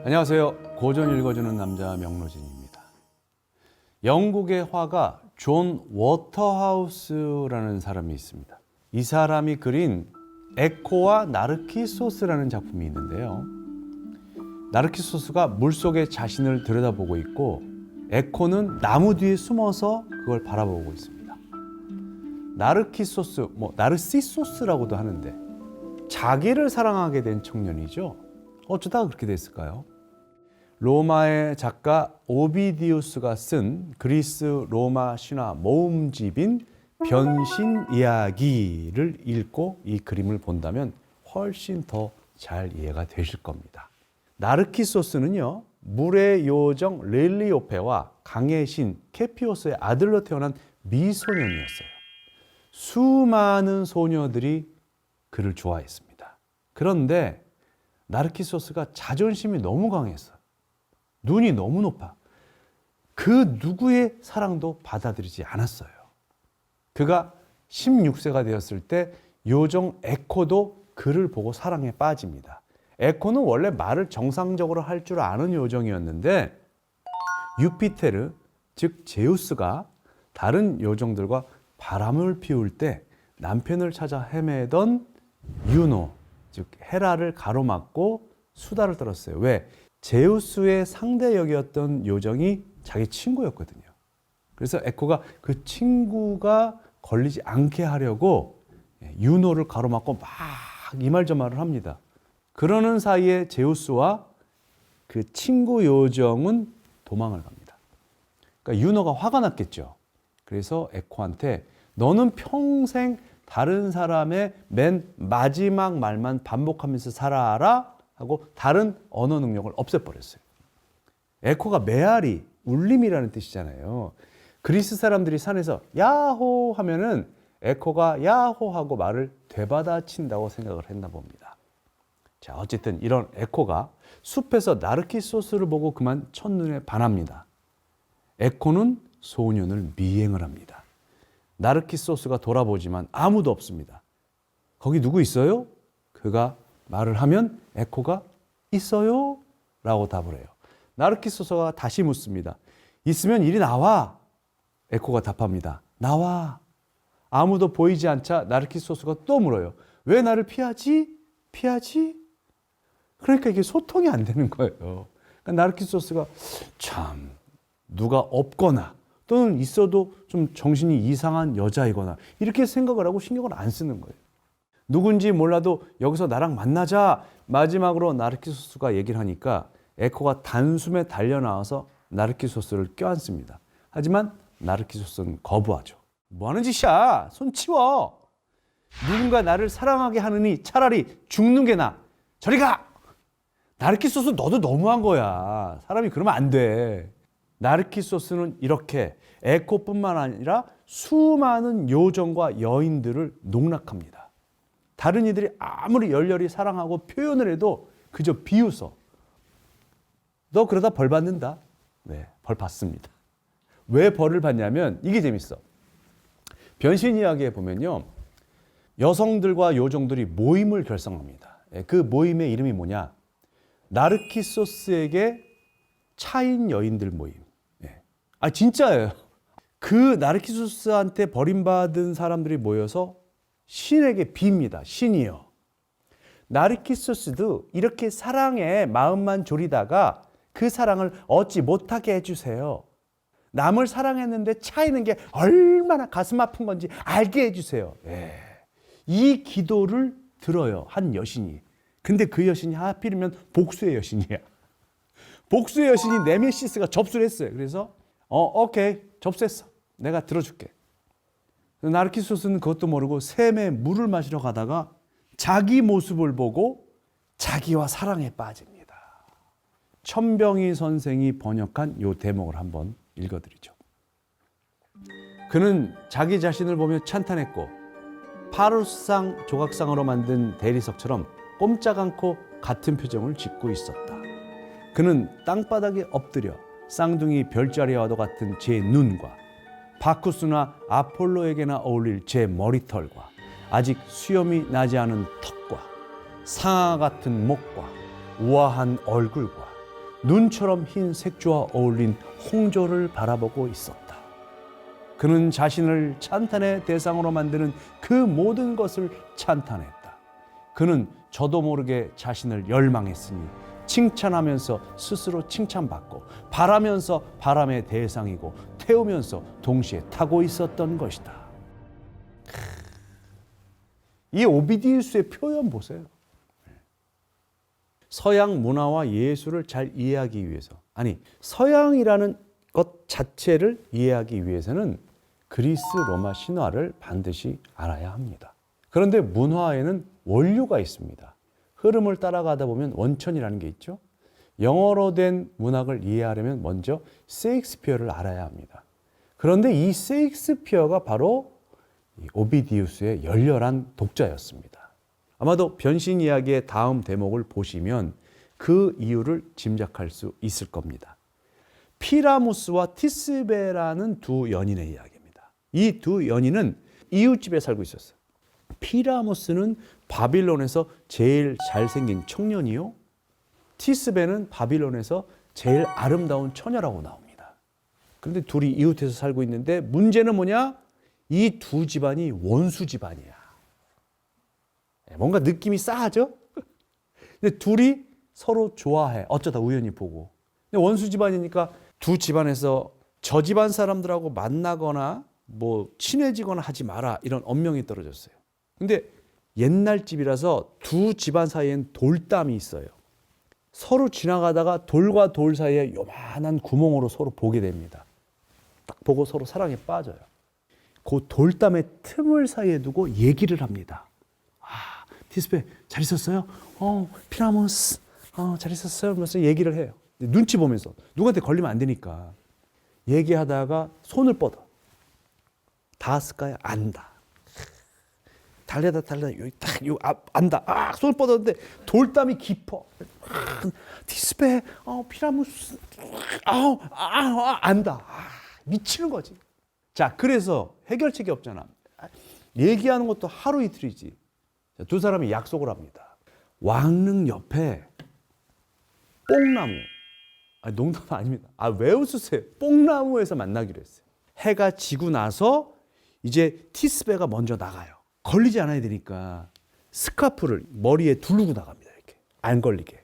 안녕하세요. 고전 읽어주는 남자 명로진입니다. 영국의 화가 존 워터하우스라는 사람이 있습니다. 이 사람이 그린 에코와 나르키소스라는 작품이 있는데요. 나르키소스가 물속에 자신을 들여다보고 있고 에코는 나무 뒤에 숨어서 그걸 바라보고 있습니다. 나르키소스, 나르시소스라고도 하는데 자기를 사랑하게 된 청년이죠. 어쩌다가 그렇게 됐을까요? 로마의 작가 오비디우스가 쓴 그리스 로마 신화 모음집인 변신 이야기를 읽고 이 그림을 본다면 훨씬 더 잘 이해가 되실 겁니다. 나르키소스는요, 물의 요정 렐리오페와 강의 신 케피오스의 아들로 태어난 미소년이었어요. 수많은 소녀들이 그를 좋아했습니다. 그런데 나르키소스가 자존심이 너무 강했어요. 눈이 너무 높아. 그 누구의 사랑도 받아들이지 않았어요. 그가 16세가 되었을 때 요정 에코도 그를 보고 사랑에 빠집니다. 에코는 원래 말을 정상적으로 할 줄 아는 요정이었는데 유피테르, 즉 제우스가 다른 요정들과 바람을 피울 때 남편을 찾아 헤매던 유노, 즉 헤라를 가로막고 수다를 떨었어요. 왜? 제우스의 상대 역이었던 요정이 자기 친구였거든요. 그래서 에코가 그 친구가 걸리지 않게 하려고 유노를 가로막고 막 이말저말을 합니다. 그러는 사이에 제우스와 그 친구 요정은 도망을 갑니다. 그러니까 유노가 화가 났겠죠. 그래서 에코한테 너는 평생 다른 사람의 맨 마지막 말만 반복하면서 살아라 하고 다른 언어 능력을 없애버렸어요. 에코가 메아리, 울림이라는 뜻이잖아요. 그리스 사람들이 산에서 야호 하면은 에코가 야호 하고 말을 되받아친다고 생각을 했나 봅니다. 자, 어쨌든 이런 에코가 숲에서 나르키소스를 보고 그만 첫눈에 반합니다. 에코는 소년을 미행을 합니다. 나르키소스가 돌아보지만 아무도 없습니다. 거기 누구 있어요? 그가 말을 하면 에코가 있어요? 라고 답을 해요. 나르키소스가 다시 묻습니다. 있으면 이리 나와. 에코가 답합니다. 나와. 아무도 보이지 않자 나르키소스가 또 물어요. 왜 나를 피하지? 피하지? 그러니까 이게 소통이 안 되는 거예요. 그러니까 나르키소스가 참 누가 없거나 또는 있어도 좀 정신이 이상한 여자이거나 이렇게 생각을 하고 신경을 안 쓰는 거예요. 누군지 몰라도 여기서 나랑 만나자. 마지막으로 나르키소스가 얘기를 하니까 에코가 단숨에 달려나와서 나르키소스를 껴안습니다. 하지만 나르키소스는 거부하죠. 뭐 하는 짓이야? 손 치워. 누군가 나를 사랑하게 하느니 차라리 죽는 게 나아. 저리 가! 나르키소스 너도 너무한 거야. 사람이 그러면 안 돼. 나르키소스는 이렇게 에코뿐만 아니라 수많은 요정과 여인들을 농락합니다. 다른 이들이 아무리 열렬히 사랑하고 표현을 해도 그저 비웃어. 너 그러다 벌 받는다. 네, 벌 받습니다. 왜 벌을 받냐면 이게 재밌어. 변신 이야기에 보면요, 여성들과 요정들이 모임을 결성합니다. 그 모임의 이름이 뭐냐? 나르키소스에게 차인 여인들 모임. 진짜예요. 그 나르키소스한테 버림받은 사람들이 모여서 신에게 빕니다. 신이요. 나르키소스도 이렇게 사랑에 마음만 졸이다가 그 사랑을 얻지 못하게 해주세요. 남을 사랑했는데 차이는 게 얼마나 가슴 아픈 건지 알게 해주세요. 이 기도를 들어요. 한 여신이. 근데 그 여신이 하필이면 복수의 여신이야. 복수의 여신이 네메시스가 접수를 했어요. 그래서 오케이, 접수했어. 내가 들어줄게. 나르키소스는 그것도 모르고 샘에 물을 마시러 가다가 자기 모습을 보고 자기와 사랑에 빠집니다. 천병희 선생이 번역한 이 대목을 한번 읽어드리죠. 그는 자기 자신을 보며 찬탄했고 파루스상 조각상으로 만든 대리석처럼 꼼짝 않고 같은 표정을 짓고 있었다. 그는 땅바닥에 엎드려 쌍둥이 별자리와도 같은 제 눈과 바쿠스나 아폴로에게나 어울릴 제 머리털과 아직 수염이 나지 않은 턱과 상아 같은 목과 우아한 얼굴과 눈처럼 흰 색조와 어울린 홍조를 바라보고 있었다. 그는 자신을 찬탄의 대상으로 만드는 그 모든 것을 찬탄했다. 그는 저도 모르게 자신을 열망했으니 칭찬하면서 스스로 칭찬받고 바라면서 바람의 대상이고 태우면서 동시에 타고 있었던 것이다. 이 오비디우스의 표현 보세요. 서양 문화와 예술을 잘 이해하기 위해서, 아니 서양이라는 것 자체를 이해하기 위해서는 그리스 로마 신화를 반드시 알아야 합니다. 그런데 문화에는 원류가 있습니다. 흐름을 따라가다 보면 원천이라는 게 있죠. 영어로 된 문학을 이해하려면 먼저 셰익스피어를 알아야 합니다. 그런데 이 셰익스피어가 바로 오비디우스의 열렬한 독자였습니다. 아마도 변신 이야기의 다음 대목을 보시면 그 이유를 짐작할 수 있을 겁니다. 피라무스와 티스베라는 두 연인의 이야기입니다. 이 두 연인은 이웃집에 살고 있었어요. 피라무스는 바빌론에서 제일 잘생긴 청년이요, 티스베는 바빌론에서 제일 아름다운 처녀라고 나옵니다. 그런데 둘이 이웃에서 살고 있는데 문제는 뭐냐? 이 두 집안이 원수 집안이야. 뭔가 느낌이 싸하죠? 근데 둘이 서로 좋아해. 어쩌다 우연히 보고. 근데 원수 집안이니까 두 집안에서 저 집안 사람들하고 만나거나 뭐 친해지거나 하지 마라, 이런 엄명이 떨어졌어요. 근데 옛날 집이라서 두 집안 사이엔 돌담이 있어요. 서로 지나가다가 돌과 돌 사이에 요만한 구멍으로 서로 보게 됩니다. 딱 보고 서로 사랑에 빠져요. 그 돌담의 틈을 사이에 두고 얘기를 합니다. 아, 티스베 잘 있었어요? 피라무스 잘 있었어요? 하면서 얘기를 해요. 눈치 보면서 누구한테 걸리면 안 되니까 얘기하다가 손을 뻗어. 닿았을까요? 안다. 달래다 여기 딱 안다. 손을 뻗었는데 돌담이 깊어. 티스베 피라무스 안다. 미치는 거지. 자, 그래서 해결책이 없잖아. 얘기하는 것도 하루 이틀이지. 두 사람이 약속을 합니다. 왕릉 옆에 뽕나무. 농담 아닙니다. 왜 웃으세요? 뽕나무에서 만나기로 했어요. 해가 지고 나서 이제 티스베가 먼저 나가요. 걸리지 않아야 되니까 스카프를 머리에 두르고 나갑니다. 이렇게 안 걸리게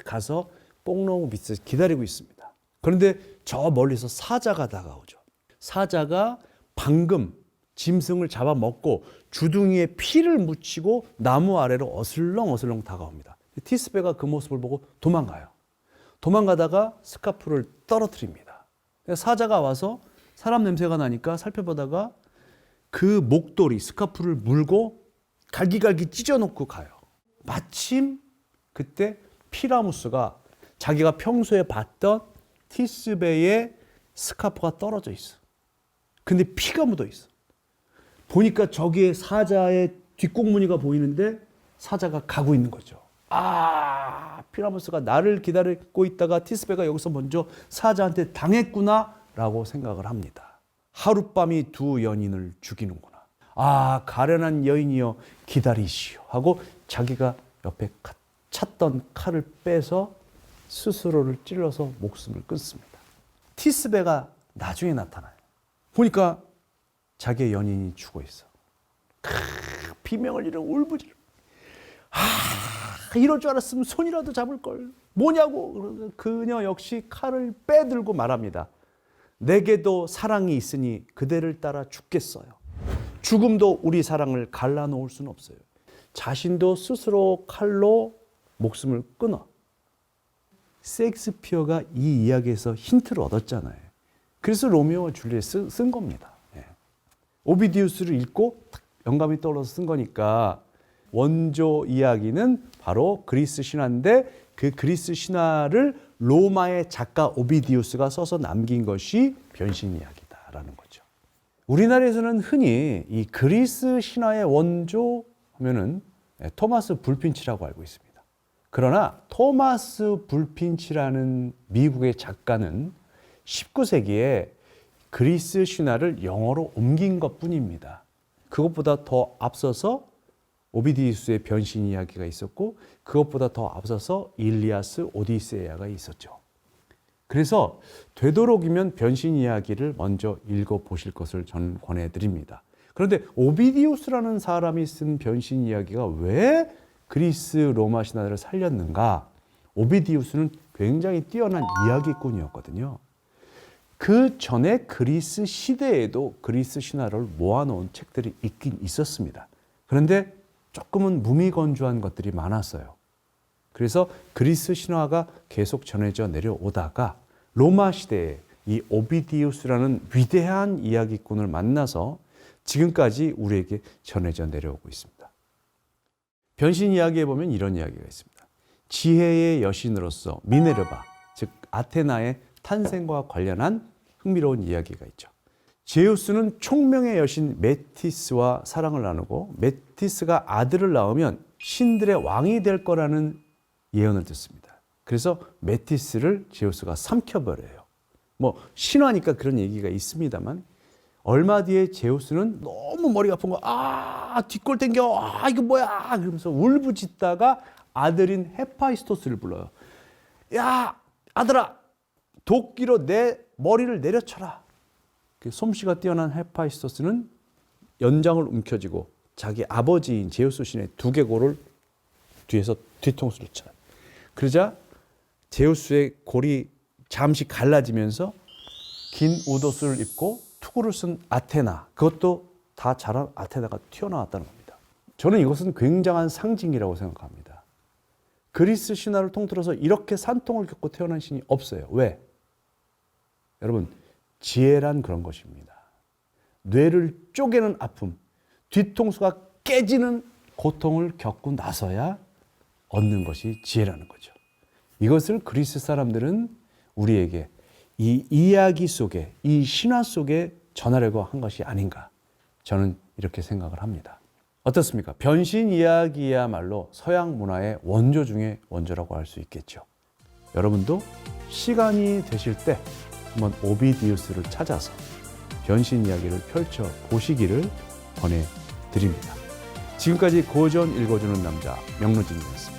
가서 뽕나무 밑에서 기다리고 있습니다. 그런데 저 멀리서 사자가 다가오죠. 사자가 방금 짐승을 잡아먹고 주둥이에 피를 묻히고 나무 아래로 어슬렁어슬렁 다가옵니다. 티스베가 그 모습을 보고 도망가요. 도망가다가 스카프를 떨어뜨립니다. 사자가 와서 사람 냄새가 나니까 살펴보다가 그 목도리 스카프를 물고 갈기갈기 찢어놓고 가요. 마침 그때 피라무스가 자기가 평소에 봤던 티스베의 스카프가 떨어져 있어. 근데 피가 묻어 있어. 보니까 저기에 사자의 뒷공무니가 보이는데 사자가 가고 있는 거죠. 피라무스가 나를 기다리고 있다가 티스베가 여기서 먼저 사자한테 당했구나 라고 생각을 합니다. 하룻밤이 두 연인을 죽이는구나. 가련한 여인이여 기다리시오 하고 자기가 옆에 찼던 칼을 빼서 스스로를 찔러서 목숨을 끊습니다. 티스베가 나중에 나타나요. 보니까 자기의 연인이 죽어 있어. 비명을 지르고 울부짖어. 이럴 줄 알았으면 손이라도 잡을 걸. 뭐냐고. 그녀 역시 칼을 빼들고 말합니다. 내게도 사랑이 있으니 그대를 따라 죽겠어요. 죽음도 우리 사랑을 갈라놓을 수는 없어요. 자신도 스스로 칼로 목숨을 끊어. 셰익스피어가 이 이야기에서 힌트를 얻었잖아요. 그래서 로미오와 줄리엣을 쓴 겁니다. 오비디우스를 읽고 영감이 떠올라서 쓴 거니까 원조 이야기는 바로 그리스 신화인데 그 그리스 신화를 로마의 작가 오비디우스가 써서 남긴 것이 변신 이야기다라는 거죠. 우리나라에서는 흔히 이 그리스 신화의 원조 하면은 토마스 불핀치라고 알고 있습니다. 그러나 토마스 불핀치라는 미국의 작가는 19세기에 그리스 신화를 영어로 옮긴 것뿐입니다. 그것보다 더 앞서서 오비디우스의 변신 이야기가 있었고 그것보다 더 앞서서 일리아스 오디세이아가 있었죠. 그래서 되도록이면 변신 이야기를 먼저 읽어보실 것을 저는 권해드립니다. 그런데 오비디우스라는 사람이 쓴 변신 이야기가 왜 그리스 로마 신화를 살렸는가? 오비디우스는 굉장히 뛰어난 이야기꾼이었거든요. 그 전에 그리스 시대에도 그리스 신화를 모아놓은 책들이 있긴 있었습니다. 그런데 조금은 무미건조한 것들이 많았어요. 그래서 그리스 신화가 계속 전해져 내려오다가 로마 시대에 이 오비디우스라는 위대한 이야기꾼을 만나서 지금까지 우리에게 전해져 내려오고 있습니다. 변신 이야기에 보면 이런 이야기가 있습니다. 지혜의 여신으로서 미네르바, 즉 아테나의 탄생과 관련한 흥미로운 이야기가 있죠. 제우스는 총명의 여신 메티스와 사랑을 나누고 메티스가 아들을 낳으면 신들의 왕이 될 거라는 예언을 듣습니다. 그래서 메티스를 제우스가 삼켜버려요. 뭐 신화니까 그런 얘기가 있습니다만 얼마 뒤에 제우스는 너무 머리가 아픈 거, 뒷골 땡겨, 이거 뭐야, 그러면서 울부짖다가 아들인 헤파이스토스를 불러요. 야, 아들아, 도끼로 내 머리를 내려쳐라. 솜씨가 뛰어난 헤파이스토스는 연장을 움켜쥐고 자기 아버지인 제우스 신의 두개골을 뒤에서 뒤통수를 쳐요. 그러자 제우스의 골이 잠시 갈라지면서 긴 옷옷을 입고 투구를 쓴 아테나, 그것도 다 자란 아테나가 튀어나왔다는 겁니다. 저는 이것은 굉장한 상징이라고 생각합니다. 그리스 신화를 통틀어서 이렇게 산통을 겪고 태어난 신이 없어요. 왜? 여러분, 지혜란 그런 것입니다. 뇌를 쪼개는 아픔, 뒤통수가 깨지는 고통을 겪고 나서야 얻는 것이 지혜라는 거죠. 이것을 그리스 사람들은 우리에게 이 이야기 속에, 이 신화 속에 전하려고 한 것이 아닌가, 저는 이렇게 생각을 합니다. 어떻습니까? 변신 이야기야말로 서양 문화의 원조 중에 원조라고 할 수 있겠죠. 여러분도 시간이 되실 때 한번 오비디우스를 찾아서 변신 이야기를 펼쳐 보시기를 권해드립니다. 지금까지 고전 읽어주는 남자 명로진이었습니다.